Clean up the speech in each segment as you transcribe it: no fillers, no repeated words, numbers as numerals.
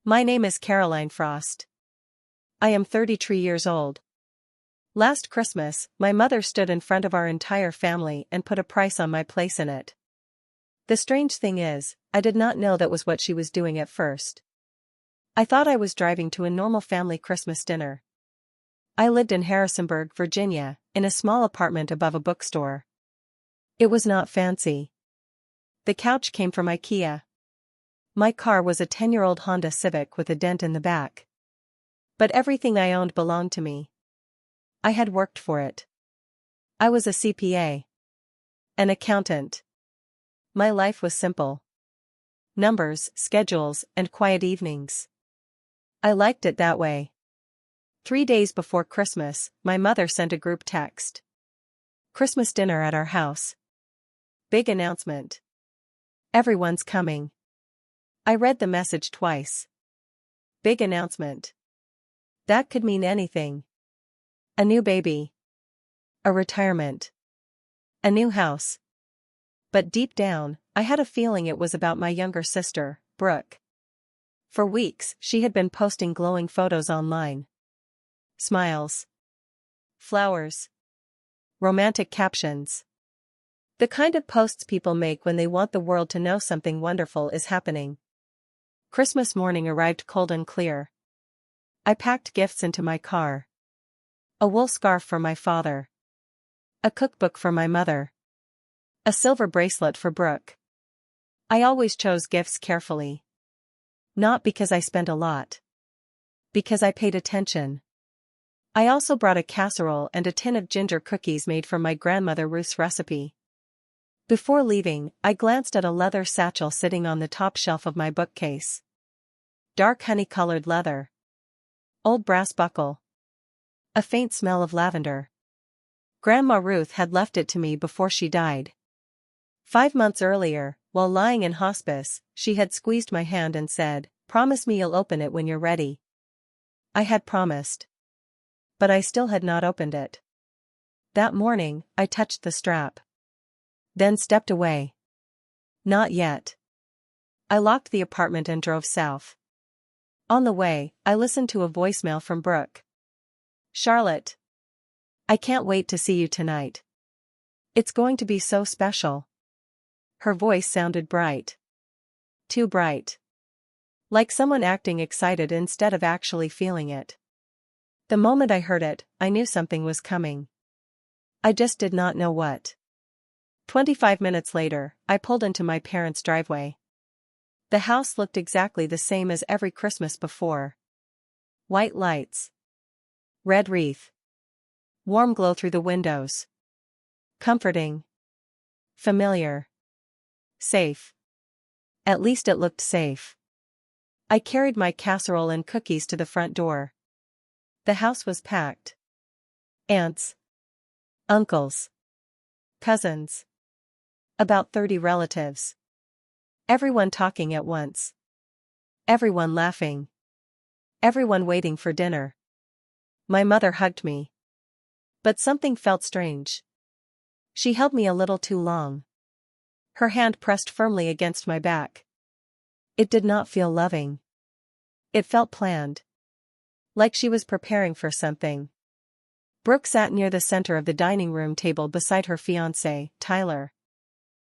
My name is Caroline Frost. I am 33 years old. Last Christmas, my mother stood in front of our entire family and put a price on my place in it. The strange thing is, I did not know that was what she was doing at first. I thought I was driving to a normal family Christmas dinner. I lived in Harrisonburg, Virginia, in a small apartment above a bookstore. It was not fancy. The couch came from IKEA. My car was a 10-year-old Honda Civic with a dent in the back. But everything I owned belonged to me. I had worked for it. I was a CPA. An accountant. My life was simple. Numbers, schedules, and quiet evenings. I liked it that way. 3 days before Christmas, my mother sent a group text. Christmas dinner at our house. Big announcement. Everyone's coming. I read the message twice. Big announcement. That could mean anything. A new baby. A retirement. A new house. But deep down, I had a feeling it was about my younger sister, Brooke. For weeks, she had been posting glowing photos online. Smiles. Flowers. Romantic captions. The kind of posts people make when they want the world to know something wonderful is happening. Christmas morning arrived cold and clear. I packed gifts into my car. A wool scarf for my father. A cookbook for my mother. A silver bracelet for Brooke. I always chose gifts carefully. Not because I spent a lot. Because I paid attention. I also brought a casserole and a tin of ginger cookies made from my grandmother Ruth's recipe. Before leaving, I glanced at a leather satchel sitting on the top shelf of my bookcase. Dark honey-colored leather. Old brass buckle. A faint smell of lavender. Grandma Ruth had left it to me before she died. 5 months earlier, while lying in hospice, she had squeezed my hand and said, "Promise me you'll open it when you're ready." I had promised. But I still had not opened it. That morning, I touched the strap. Then stepped away. Not yet. I locked the apartment and drove south. On the way, I listened to a voicemail from Brooke. "Charlotte. I can't wait to see you tonight. It's going to be so special." Her voice sounded bright. Too bright. Like someone acting excited instead of actually feeling it. The moment I heard it, I knew something was coming. I just did not know what. 25 minutes later, I pulled into my parents' driveway. The house looked exactly the same as every Christmas before. White lights. Red wreath. Warm glow through the windows. Comforting. Familiar. Safe. At least it looked safe. I carried my casserole and cookies to the front door. The house was packed. Aunts. Uncles. Cousins. About 30 relatives. Everyone talking at once. Everyone laughing. Everyone waiting for dinner. My mother hugged me. But something felt strange. She held me a little too long. Her hand pressed firmly against my back. It did not feel loving. It felt planned. Like she was preparing for something. Brooke sat near the center of the dining room table beside her fiancé, Tyler.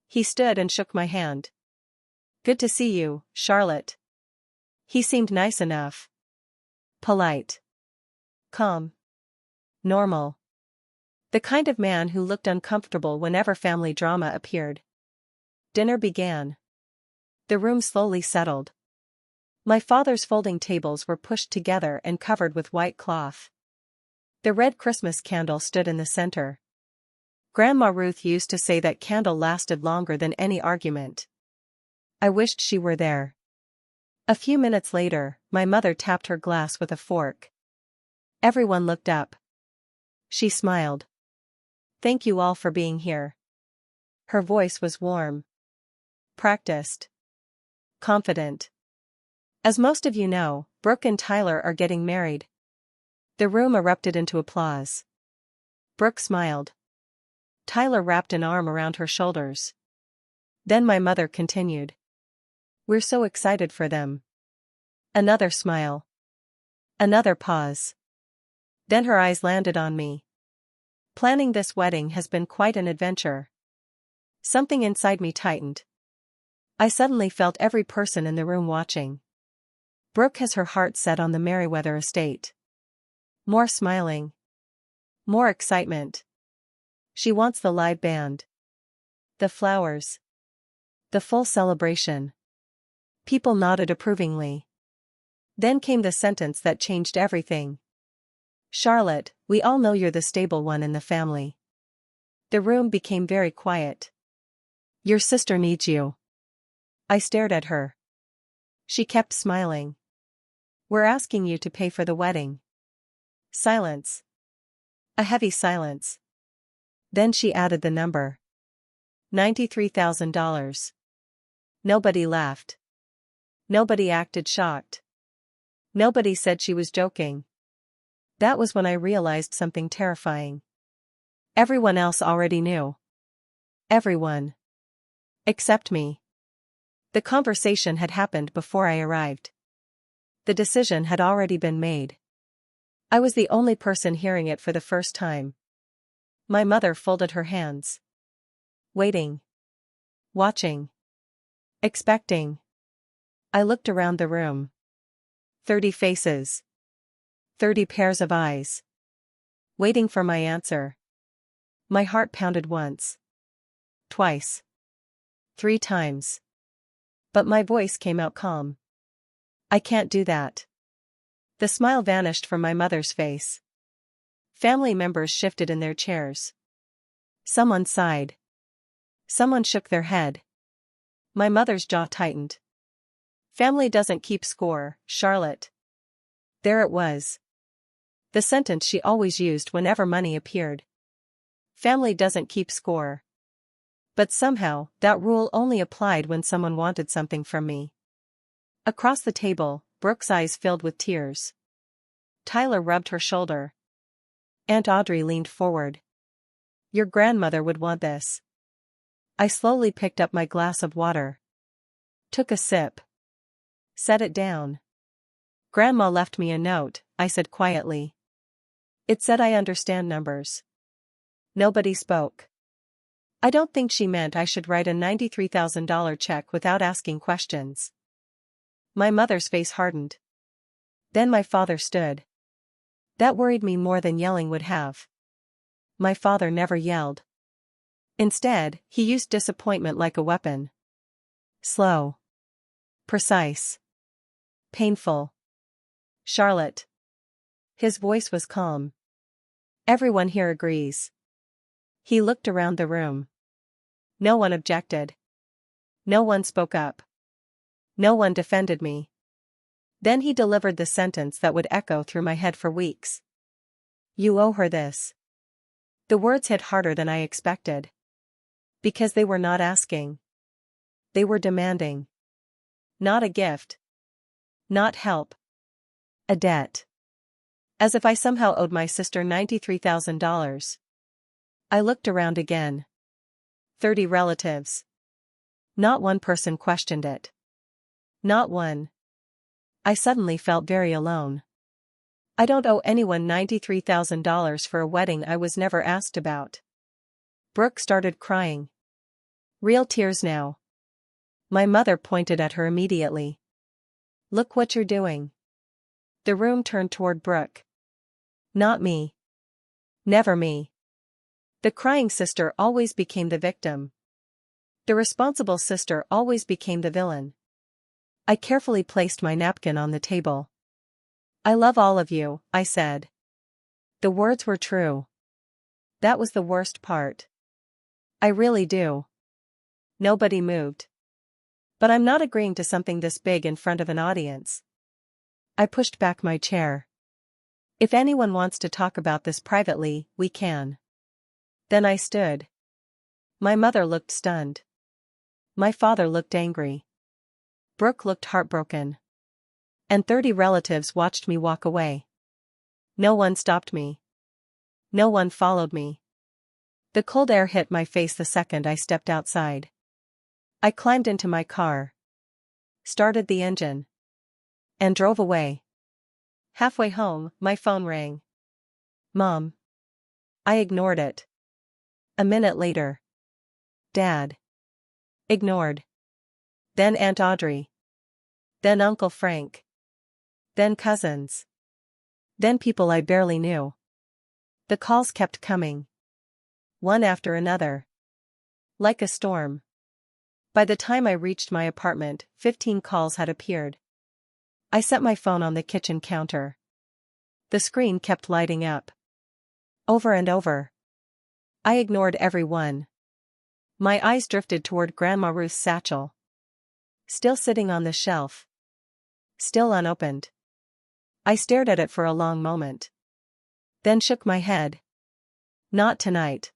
He stood and shook my hand. "Good to see you, Charlotte." He seemed nice enough. Polite. Calm. Normal. The kind of man who looked uncomfortable whenever family drama appeared. Dinner began. The room slowly settled. My father's folding tables were pushed together and covered with white cloth. The red Christmas candle stood in the center. Grandma Ruth used to say that candle lasted longer than any argument. I wished she were there. A few minutes later, my mother tapped her glass with a fork. Everyone looked up. She smiled. "Thank you all for being here." Her voice was warm. Practiced. Confident. As most of you know, Brooke and Tyler are getting married. The room erupted into applause. Brooke smiled. Tyler wrapped an arm around her shoulders. Then my mother continued. "We're so excited for them. Another smile. Another pause. Then her eyes landed on me. Planning this wedding has been quite an adventure. Something inside me tightened. I suddenly felt every person in the room watching. Brooke has her heart set on the Merriweather estate. More smiling. More excitement. She wants the live band. The flowers. The full celebration. People nodded approvingly. Then came the sentence that changed everything. Charlotte, we all know you're the stable one in the family. The room became very quiet. Your sister needs you. I stared at her. She kept smiling. We're asking you to pay for the wedding. Silence. A heavy silence. Then she added the number. $93,000. Nobody laughed. Nobody acted shocked. Nobody said she was joking. That was when I realized something terrifying. Everyone else already knew. Everyone. Except me. The conversation had happened before I arrived. The decision had already been made. I was the only person hearing it for the first time. My mother folded her hands. Waiting. Watching. Expecting. I looked around the room. 30 faces. 30 pairs of eyes. Waiting for my answer. My heart pounded once. Twice. 3 times. But my voice came out calm. I can't do that. The smile vanished from my mother's face. Family members shifted in their chairs. Someone sighed. Someone shook their head. My mother's jaw tightened. Family doesn't keep score, Charlotte. There it was. The sentence she always used whenever money appeared. Family doesn't keep score. But somehow, that rule only applied when someone wanted something from me. Across the table, Brooke's eyes filled with tears. Tyler rubbed her shoulder. Aunt Audrey leaned forward. Your grandmother would want this. I slowly picked up my glass of water. Took a sip. Set it down. Grandma left me a note, I said quietly. It said I understand numbers. Nobody spoke. I don't think she meant I should write a $93,000 check without asking questions. My mother's face hardened. Then my father stood. That worried me more than yelling would have. My father never yelled. Instead, he used disappointment like a weapon. Slow. Precise. Painful. Charlotte. His voice was calm. Everyone here agrees. He looked around the room. No one objected. No one spoke up. No one defended me. Then he delivered the sentence that would echo through my head for weeks. You owe her this. The words hit harder than I expected. Because they were not asking. They were demanding. Not a gift. Not help. A debt. As if I somehow owed my sister $93,000. I looked around again. 30 relatives. Not one person questioned it. Not one. I suddenly felt very alone. I don't owe anyone $93,000 for a wedding I was never asked about. Brooke started crying. Real tears now. My mother pointed at her immediately. Look what you're doing. The room turned toward Brooke. Not me. Never me. The crying sister always became the victim. The responsible sister always became the villain. I carefully placed my napkin on the table. I love all of you, I said. The words were true. That was the worst part. I really do. Nobody moved. But I'm not agreeing to something this big in front of an audience. I pushed back my chair. If anyone wants to talk about this privately, we can. Then I stood. My mother looked stunned. My father looked angry. Brooke looked heartbroken. And 30 relatives watched me walk away. No one stopped me. No one followed me. The cold air hit my face the second I stepped outside. I climbed into my car. Started the engine. and drove away. Halfway home, my phone rang. Mom. I ignored it. A minute later. Dad. Ignored. Then Aunt Audrey. Then Uncle Frank. Then cousins. Then people I barely knew. The calls kept coming. One after another. Like a storm. By the time I reached my apartment, 15 calls had appeared. I set my phone on the kitchen counter. The screen kept lighting up. Over and over. I ignored every one. My eyes drifted toward Grandma Ruth's satchel. Still sitting on the shelf. Still unopened. I stared at it for a long moment. Then shook my head. Not tonight.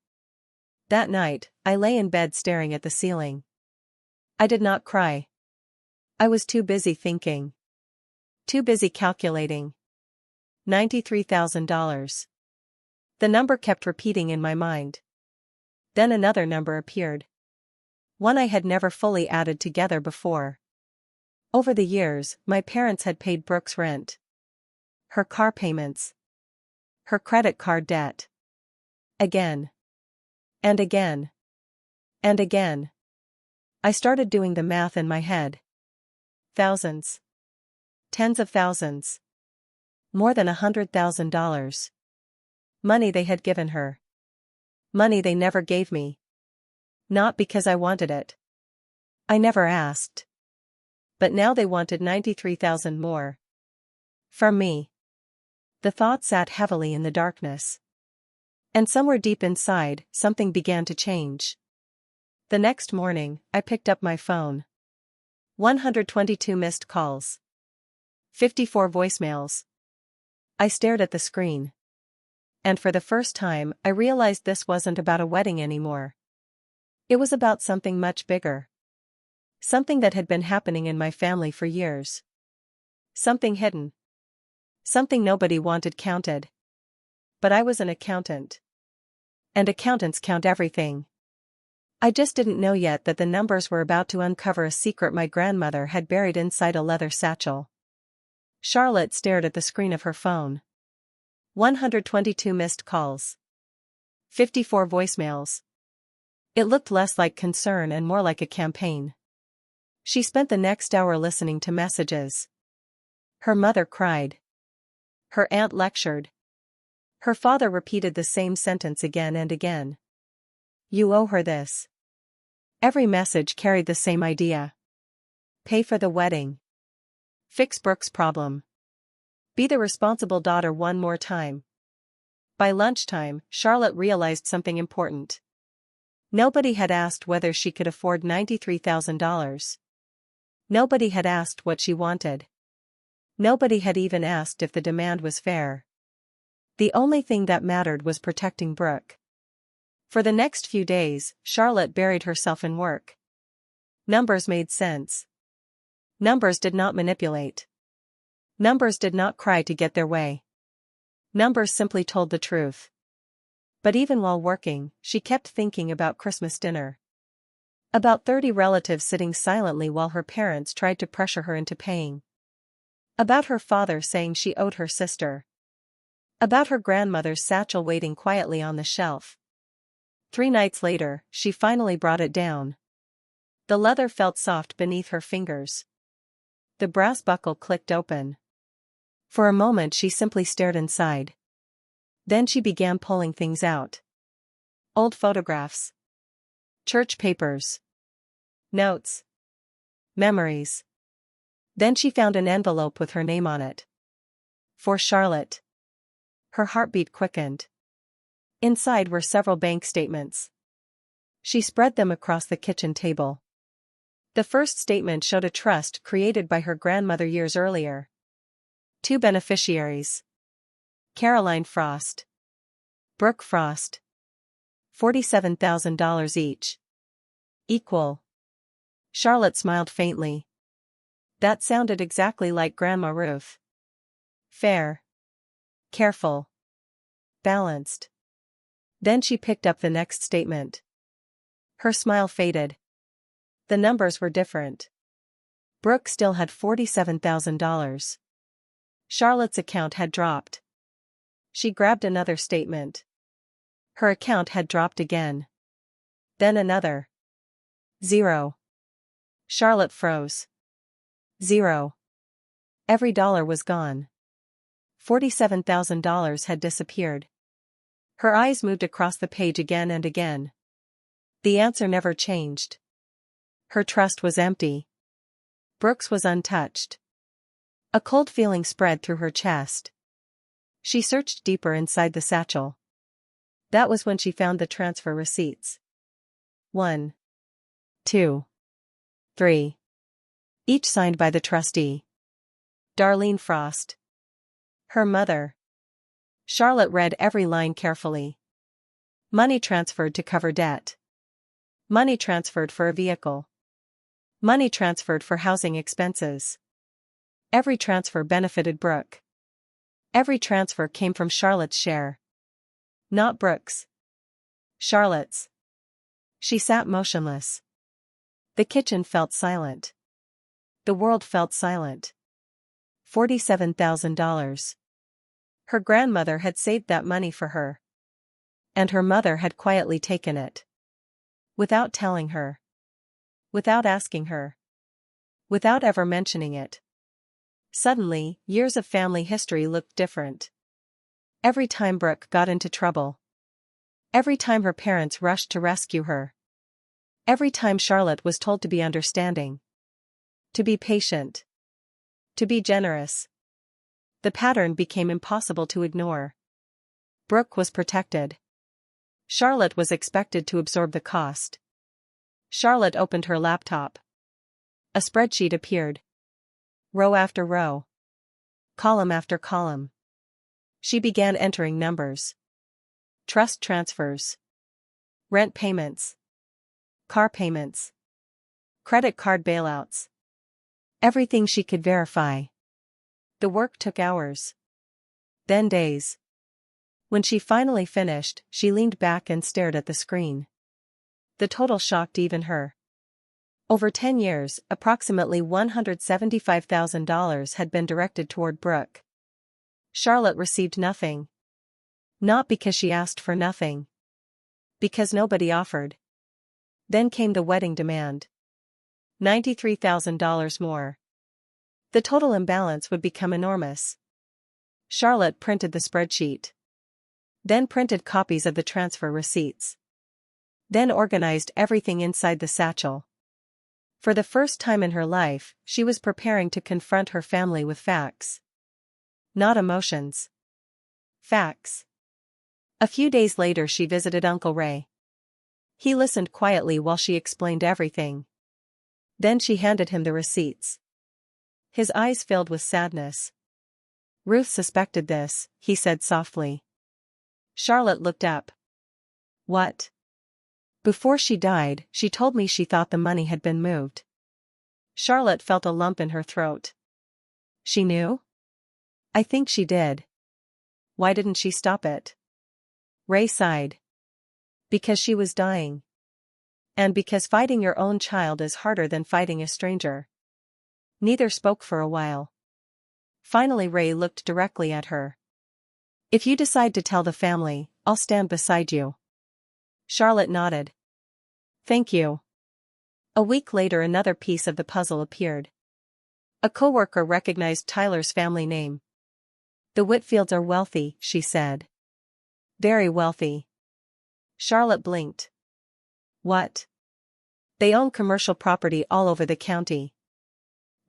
That night, I lay in bed staring at the ceiling. I did not cry. I was too busy thinking. Too busy calculating. $93,000. The number kept repeating in my mind. Then another number appeared. One I had never fully added together before. Over the years, my parents had paid Brooke's rent. Her car payments. Her credit card debt. Again. And again. And again. I started doing the math in my head. Thousands. Tens of thousands. More than $100,000. Money they had given her. Money they never gave me. Not because I wanted it. I never asked. But now they wanted $93,000 more. From me. The thought sat heavily in the darkness. And somewhere deep inside, something began to change. The next morning, I picked up my phone. 122 missed calls. 54 voicemails. I stared at the screen. And for the first time, I realized this wasn't about a wedding anymore. It was about something much bigger. Something that had been happening in my family for years. Something hidden. Something nobody wanted counted. But I was an accountant. And accountants count everything. I just didn't know yet that the numbers were about to uncover a secret my grandmother had buried inside a leather satchel. Charlotte stared at the screen of her phone. 122 missed calls. 54 voicemails. It looked less like concern and more like a campaign. She spent the next hour listening to messages. Her mother cried. Her aunt lectured. Her father repeated the same sentence again and again. You owe her this. Every message carried the same idea. Pay for the wedding. Fix Brooke's problem. Be the responsible daughter one more time. By lunchtime, Charlotte realized something important. Nobody had asked whether she could afford $93,000. Nobody had asked what she wanted. Nobody had even asked if the demand was fair. The only thing that mattered was protecting Brooke. For the next few days, Charlotte buried herself in work. Numbers made sense. Numbers did not manipulate. Numbers did not cry to get their way. Numbers simply told the truth. But even while working, she kept thinking about Christmas dinner. About 30 relatives sitting silently while her parents tried to pressure her into paying. About her father saying she owed her sister. About her grandmother's satchel waiting quietly on the shelf. 3 nights later, she finally brought it down. The leather felt soft beneath her fingers. The brass buckle clicked open. For a moment she simply stared inside. Then she began pulling things out. Old photographs. Church papers. Notes. Memories. Then she found an envelope with her name on it. For Charlotte. Her heartbeat quickened. Inside were several bank statements. She spread them across the kitchen table. The first statement showed a trust created by her grandmother years earlier. 2 beneficiaries. Caroline Frost. Brooke Frost. $47,000 each. Equal. Charlotte smiled faintly. That sounded exactly like Grandma Ruth. Fair. Careful. Balanced. Then she picked up the next statement. Her smile faded. The numbers were different. Brooke still had $47,000. Charlotte's account had dropped. She grabbed another statement. Her account had dropped again. Then another. Zero. Charlotte froze. Zero. Every dollar was gone. $47,000 had disappeared. Her eyes moved across the page again and again. The answer never changed. Her trust was empty. Brooke's was untouched. A cold feeling spread through her chest. She searched deeper inside the satchel. That was when she found the transfer receipts. 1, 2, 3. Each signed by the trustee. Darlene Frost. Her mother. Charlotte read every line carefully. Money transferred to cover debt. Money transferred for a vehicle. Money transferred for housing expenses. Every transfer benefited Brooke. Every transfer came from Charlotte's share. Not Brooke's. Charlotte's. She sat motionless. The kitchen felt silent. The world felt silent. $47,000. Her grandmother had saved that money for her. And her mother had quietly taken it. Without telling her. Without asking her. Without ever mentioning it. Suddenly, years of family history looked different. Every time Brooke got into trouble. Every time her parents rushed to rescue her. Every time Charlotte was told to be understanding. To be patient. To be generous. The pattern became impossible to ignore. Brooke was protected. Charlotte was expected to absorb the cost. Charlotte opened her laptop. A spreadsheet appeared. Row after row. Column after column. She began entering numbers. Trust transfers. Rent payments. Car payments. Credit card bailouts. Everything she could verify. The work took hours. Then days. When she finally finished, she leaned back and stared at the screen. The total shocked even her. Over 10 years, approximately $175,000 had been directed toward Brooke. Charlotte received nothing. Not because she asked for nothing. Because nobody offered. Then came the wedding demand. $93,000 more. The total imbalance would become enormous. Charlotte printed the spreadsheet. Then printed copies of the transfer receipts. Then organized everything inside the satchel. For the first time in her life, she was preparing to confront her family with facts. Not emotions. Facts. A few days later she visited Uncle Ray. He listened quietly while she explained everything. Then she handed him the receipts. His eyes filled with sadness. Ruth suspected this, he said softly. Charlotte looked up. What? Before she died, she told me she thought the money had been moved. Charlotte felt a lump in her throat. She knew? I think she did. Why didn't she stop it? Ray sighed. Because she was dying. And because fighting your own child is harder than fighting a stranger. Neither spoke for a while. Finally Ray looked directly at her. If you decide to tell the family, I'll stand beside you. Charlotte nodded. Thank you. A week later another piece of the puzzle appeared. A coworker recognized Tyler's family name. The Whitfields are wealthy, she said. Very wealthy. Charlotte blinked. What? They own commercial property all over the county.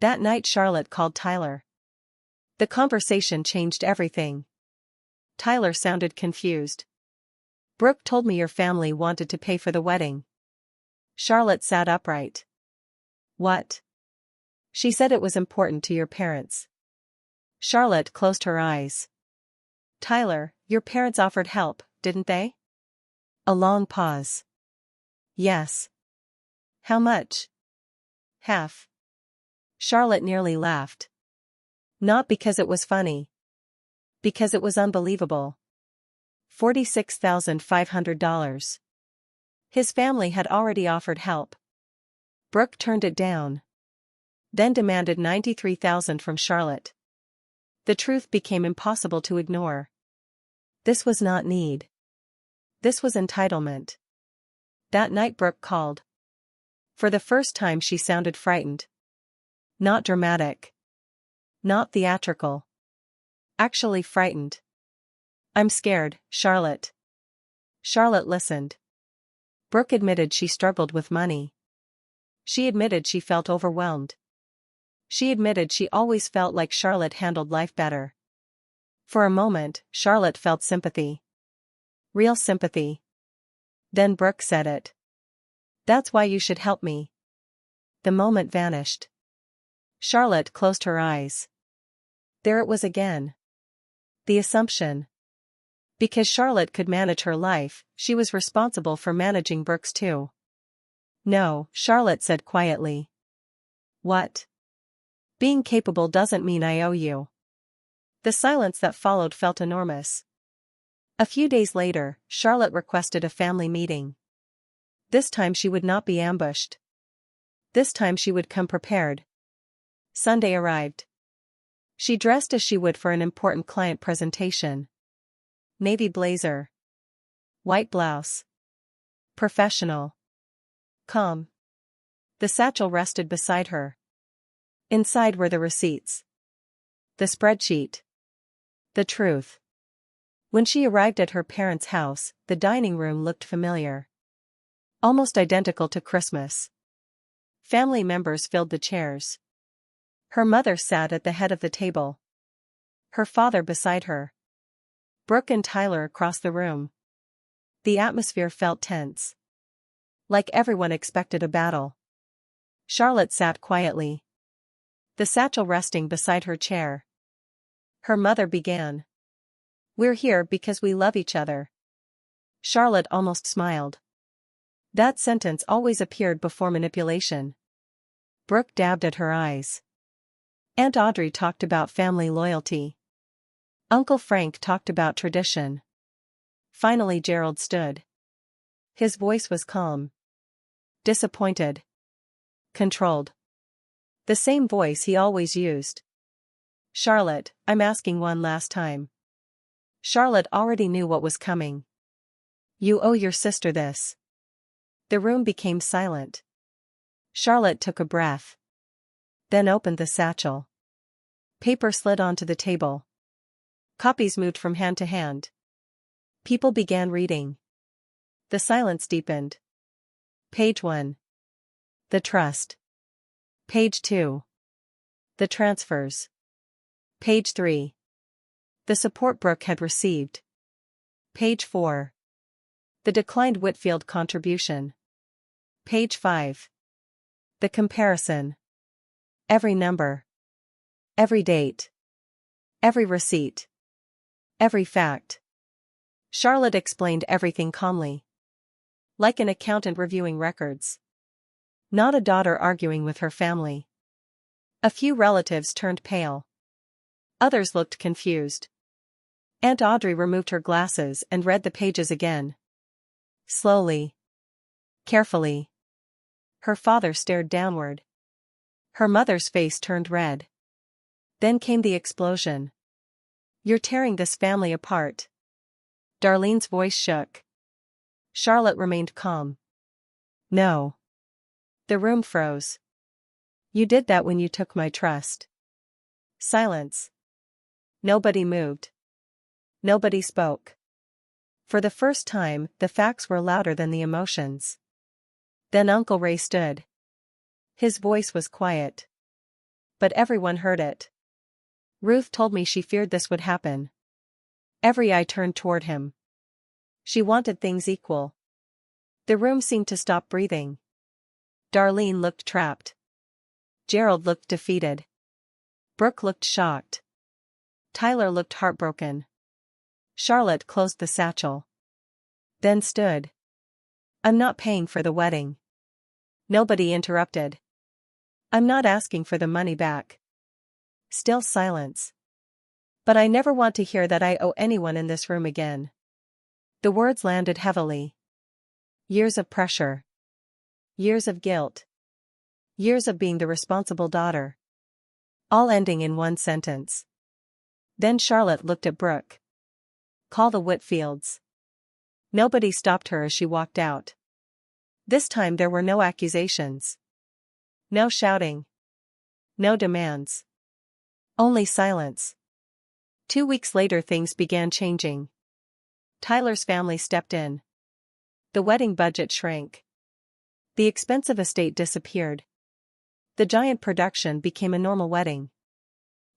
That night Charlotte called Tyler. The conversation changed everything. Tyler sounded confused. Brooke told me your family wanted to pay for the wedding. Charlotte sat upright. What? She said it was important to your parents. Charlotte closed her eyes. Tyler, your parents offered help, didn't they? A long pause. Yes. How much? Half. Charlotte nearly laughed. Not because it was funny. Because it was unbelievable. $46,500. His family had already offered help. Brooke turned it down. then demanded $93,000 from Charlotte. The truth became impossible to ignore. This was not need. This was entitlement. That night Brooke called. For the first time she sounded frightened. Not dramatic. Not theatrical. Actually frightened. "I'm scared, Charlotte." Charlotte listened. Brooke admitted she struggled with money. She admitted she felt overwhelmed. She admitted she always felt like Charlotte handled life better. For a moment, Charlotte felt sympathy. Real sympathy. Then Brooke said it. "That's why you should help me." The moment vanished. Charlotte closed her eyes. There it was again. The assumption. Because Charlotte could manage her life, she was responsible for managing Brooke's too. "No," Charlotte said quietly. "What? Being capable doesn't mean I owe you." The silence that followed felt enormous. A few days later, Charlotte requested a family meeting. This time she would not be ambushed. This time she would come prepared. Sunday arrived. She dressed as she would for an important client presentation. Navy blazer. White blouse. Professional. Calm. The satchel rested beside her. Inside were the receipts. The spreadsheet. The truth. When she arrived at her parents' house, the dining room looked familiar. Almost identical to Christmas. Family members filled the chairs. Her mother sat at the head of the table. Her father beside her. Brooke and Tyler across the room. The atmosphere felt tense. Like everyone expected a battle. Charlotte sat quietly. The satchel resting beside her chair. Her mother began. "We're here because we love each other." Charlotte almost smiled. That sentence always appeared before manipulation. Brooke dabbed at her eyes. Aunt Audrey talked about family loyalty. Uncle Frank talked about tradition. Finally Gerald stood. His voice was calm. Disappointed. Controlled. The same voice he always used. "Charlotte, I'm asking one last time." Charlotte already knew what was coming. "You owe your sister this." The room became silent. Charlotte took a breath. Then opened the satchel. Paper slid onto the table. Copies moved from hand to hand. People began reading. The silence deepened. Page 1. The trust. Page 2. The transfers. Page 3. The support Brooke had received. Page 4. The declined Whitfield contribution. Page 5. The comparison. Every number. Every date. Every receipt. Every fact. Charlotte explained everything calmly. Like an accountant reviewing records. Not a daughter arguing with her family. A few relatives turned pale. Others looked confused. Aunt Audrey removed her glasses and read the pages again. Slowly. Carefully. Her father stared downward. Her mother's face turned red. Then came the explosion. "You're tearing this family apart." Darlene's voice shook. Charlotte remained calm. "No." The room froze. "You did that when you took my trust." Silence. Nobody moved. Nobody spoke. For the first time, the facts were louder than the emotions. Then Uncle Ray stood. His voice was quiet. But everyone heard it. "Ruth told me she feared this would happen." Every eye turned toward him. She wanted things equal. The room seemed to stop breathing. Darlene looked trapped. Gerald looked defeated. Brooke looked shocked. Tyler looked heartbroken. Charlotte closed the satchel. Then stood. "I'm not paying for the wedding." Nobody interrupted. "I'm not asking for the money back." Still silence. "But I never want to hear that I owe anyone in this room again." The words landed heavily. Years of pressure. Years of guilt. Years of being the responsible daughter. All ending in one sentence. Then Charlotte looked at Brooke. Call the Whitfields. Nobody stopped her as she walked out. This time there were no accusations. No shouting. No demands. Only silence. 2 weeks later things began changing. Tyler's family stepped in. The wedding budget shrank. The expensive estate disappeared. The giant production became a normal wedding.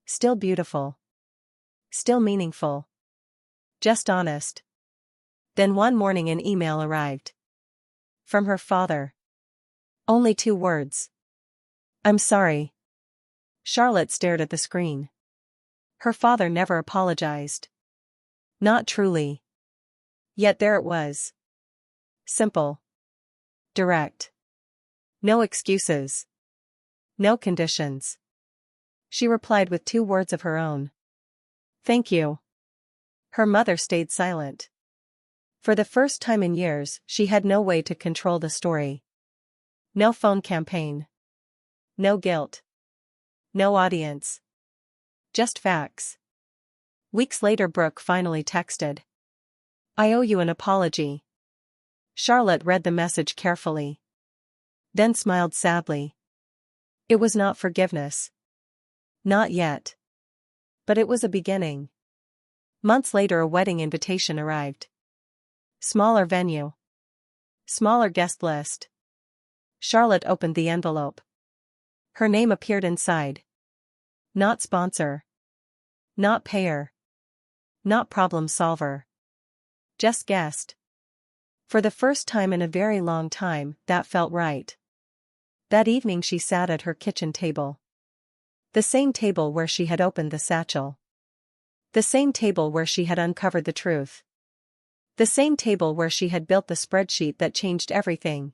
Still beautiful. Still meaningful. Just honest. Then one morning an email arrived. From her father. Only 2 words. I'm sorry. Charlotte stared at the screen. Her father never apologized. Not truly. Yet there it was. Simple. Direct. No excuses. No conditions. She replied with 2 words of her own. Thank you. Her mother stayed silent. For the first time in years, she had no way to control the story. No phone campaign. No guilt. No audience. Just facts. Weeks later Brooke finally texted. I owe you an apology. Charlotte read the message carefully. Then smiled sadly. It was not forgiveness. Not yet. But it was a beginning. Months later a wedding invitation arrived. Smaller venue. Smaller guest list. Charlotte opened the envelope. Her name appeared inside. Not sponsor. Not payer. Not problem solver. Just guest. For the first time in a very long time, that felt right. That evening she sat at her kitchen table. The same table where she had opened the satchel. The same table where she had uncovered the truth. The same table where she had built the spreadsheet that changed everything.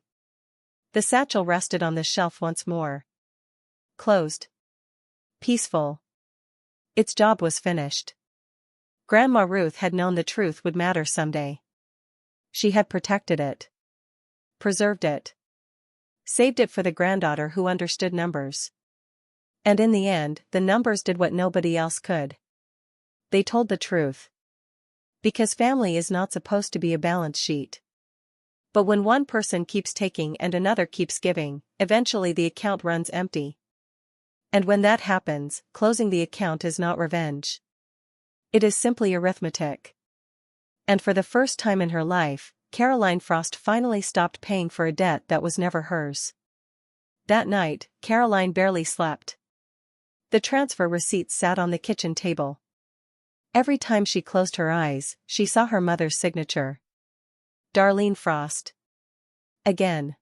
The satchel rested on the shelf once more. Closed. Peaceful. Its job was finished. Grandma Ruth had known the truth would matter someday. She had protected it. Preserved it. Saved it for the granddaughter who understood numbers. And in the end, the numbers did what nobody else could. They told the truth. Because family is not supposed to be a balance sheet. But when one person keeps taking and another keeps giving, eventually the account runs empty. And when that happens, closing the account is not revenge. It is simply arithmetic. And for the first time in her life, Caroline Frost finally stopped paying for a debt that was never hers. That night, Caroline barely slept. The transfer receipts sat on the kitchen table. Every time she closed her eyes, she saw her mother's signature. Darlene Frost. Again.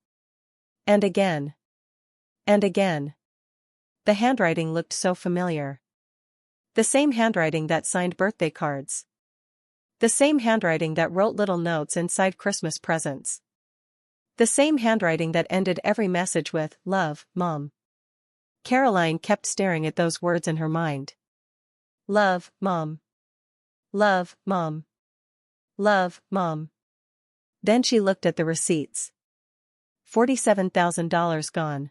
And again. And again. The handwriting looked so familiar. The same handwriting that signed birthday cards. The same handwriting that wrote little notes inside Christmas presents. The same handwriting that ended every message with, "Love, Mom." Caroline kept staring at those words in her mind. Love, Mom. Love, Mom. Love, Mom. Then she looked at the receipts. $47,000 gone.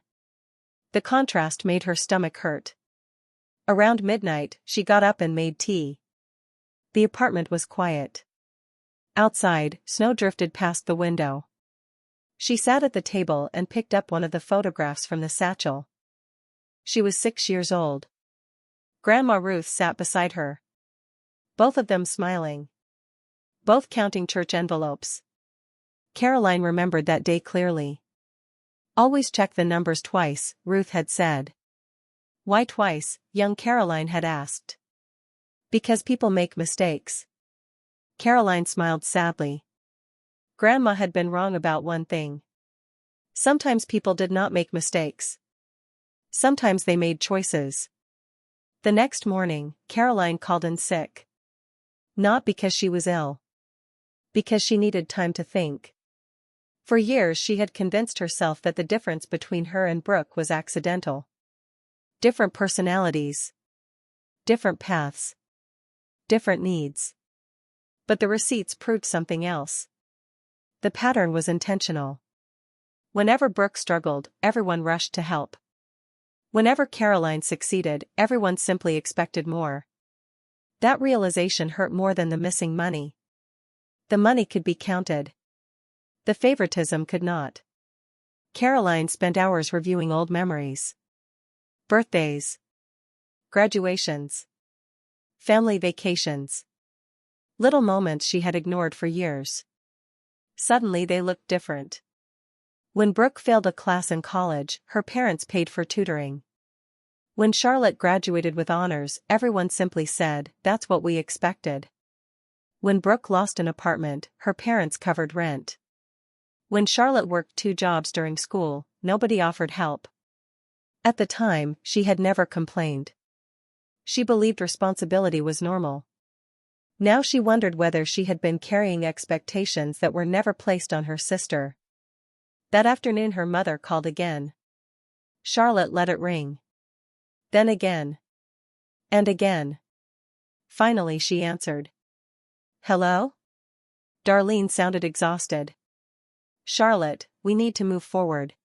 The contrast made her stomach hurt. Around midnight, she got up and made tea. The apartment was quiet. Outside, snow drifted past the window. She sat at the table and picked up one of the photographs from the satchel. She was 6 years old. Grandma Ruth sat beside her. Both of them smiling. Both counting church envelopes. Caroline remembered that day clearly. Always check the numbers twice, Ruth had said. Why twice, young Caroline had asked. Because people make mistakes. Caroline smiled sadly. Grandma had been wrong about one thing. Sometimes people did not make mistakes. Sometimes they made choices. The next morning, Caroline called in sick. Not because she was ill. Because she needed time to think. For years she had convinced herself that the difference between her and Brooke was accidental. Different personalities. Different paths. Different needs. But the receipts proved something else. The pattern was intentional. Whenever Brooke struggled, everyone rushed to help. Whenever Caroline succeeded, everyone simply expected more. That realization hurt more than the missing money. The money could be counted. The favoritism could not. Caroline spent hours reviewing old memories. Birthdays. Graduations. Family vacations. Little moments she had ignored for years. Suddenly they looked different. When Brooke failed a class in college, her parents paid for tutoring. When Charlotte graduated with honors, everyone simply said, "That's what we expected." When Brooke lost an apartment, her parents covered rent. When Charlotte worked 2 jobs during school, nobody offered help. At the time, she had never complained. She believed responsibility was normal. Now she wondered whether she had been carrying expectations that were never placed on her sister. That afternoon her mother called again. Charlotte let it ring. Then again. And again. Finally she answered. "Hello?" Darlene sounded exhausted. "Charlotte, we need to move forward."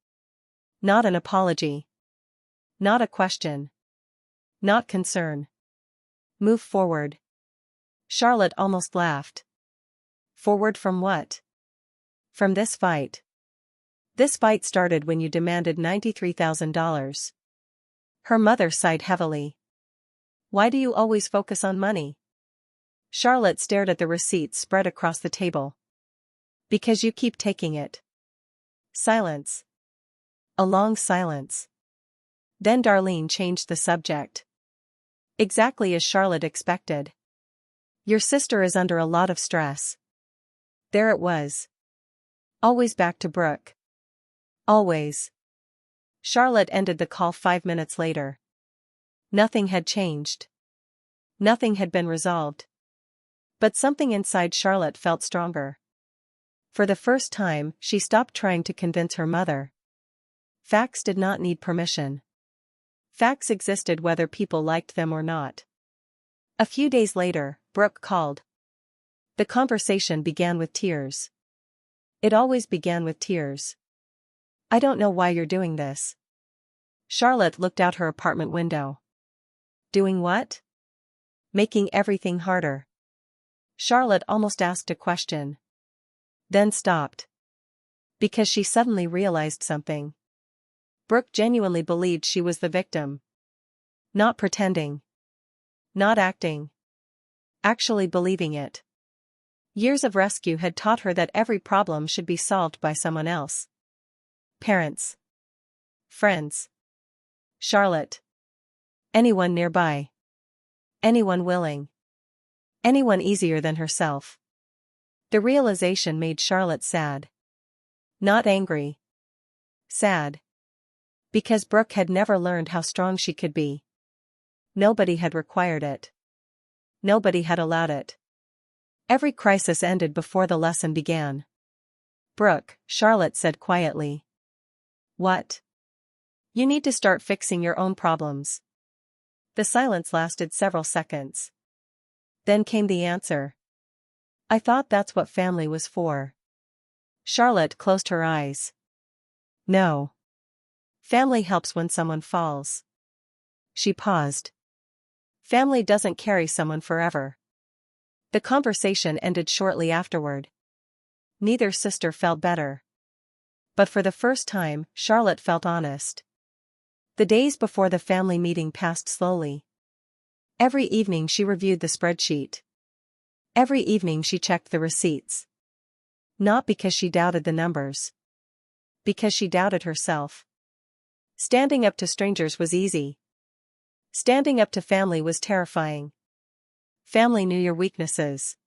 Not an apology. Not a question. Not concern. Move forward. Charlotte almost laughed. Forward from what? From this fight. This fight started when you demanded $93,000. Her mother sighed heavily. "Why do you always focus on money?" Charlotte stared at the receipts spread across the table. "Because you keep taking it." Silence. A long silence. Then Darlene changed the subject. Exactly as Charlotte expected. "Your sister is under a lot of stress." There it was. Always back to Brooke. Always. Charlotte ended the call 5 minutes later. Nothing had changed. Nothing had been resolved. But something inside Charlotte felt stronger. For the first time, she stopped trying to convince her mother. Facts did not need permission. Facts existed whether people liked them or not. A few days later, Brooke called. The conversation began with tears. It always began with tears. "I don't know why you're doing this." Charlotte looked out her apartment window. Doing what? Making everything harder. Charlotte almost asked a question. Then stopped. Because she suddenly realized something. Brooke genuinely believed she was the victim. Not pretending. Not acting. Actually believing it. Years of rescue had taught her that every problem should be solved by someone else. Parents. Friends. Charlotte. Anyone nearby. Anyone willing. Anyone easier than herself. The realization made Charlotte sad. Not angry. Sad. Because Brooke had never learned how strong she could be. Nobody had required it. Nobody had allowed it. Every crisis ended before the lesson began. "Brooke," Charlotte said quietly. "What?" "You need to start fixing your own problems." The silence lasted several seconds. Then came the answer. "I thought that's what family was for." Charlotte closed her eyes. "No. Family helps when someone falls." She paused. Family doesn't carry someone forever. The conversation ended shortly afterward. Neither sister felt better. But for the first time, Charlotte felt honest. The days before the family meeting passed slowly. Every evening she reviewed the spreadsheet. Every evening she checked the receipts. Not because she doubted the numbers. Because she doubted herself. Standing up to strangers was easy. Standing up to family was terrifying. Family knew your weaknesses.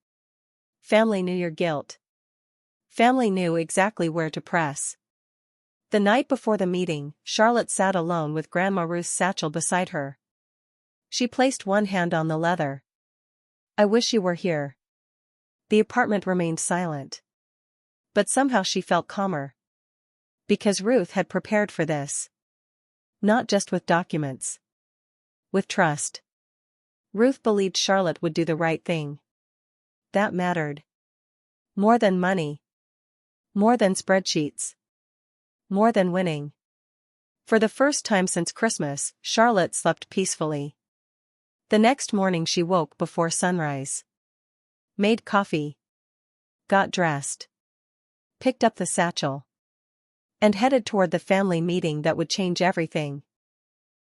Family knew your guilt. Family knew exactly where to press. The night before the meeting, Charlotte sat alone with Grandma Ruth's satchel beside her. She placed one hand on the leather. "I wish you were here." The apartment remained silent. But somehow she felt calmer. Because Ruth had prepared for this. Not just with documents. With trust. Ruth believed Charlotte would do the right thing. That mattered. More than money. More than spreadsheets. More than winning. For the first time since Christmas, Charlotte slept peacefully. The next morning she woke before sunrise. Made coffee. Got dressed. Picked up the satchel. And headed toward the family meeting that would change everything.